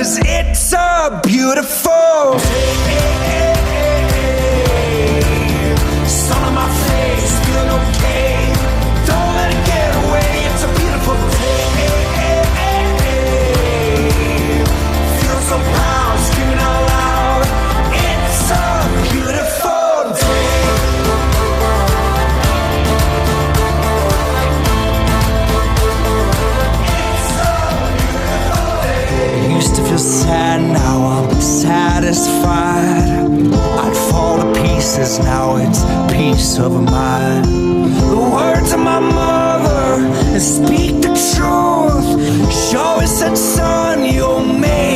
'cause it's a beautiful day. Sun on my face, feeling okay. Don't let it get away. It's a beautiful day. Feel so proud, screaming out loud. It's a beautiful day. It's a beautiful day. Used to feel sad, now I'm satisfied. I'd fall to pieces, now it's peace of mind. The words of my mother speak the truth. She always said, son, you'll make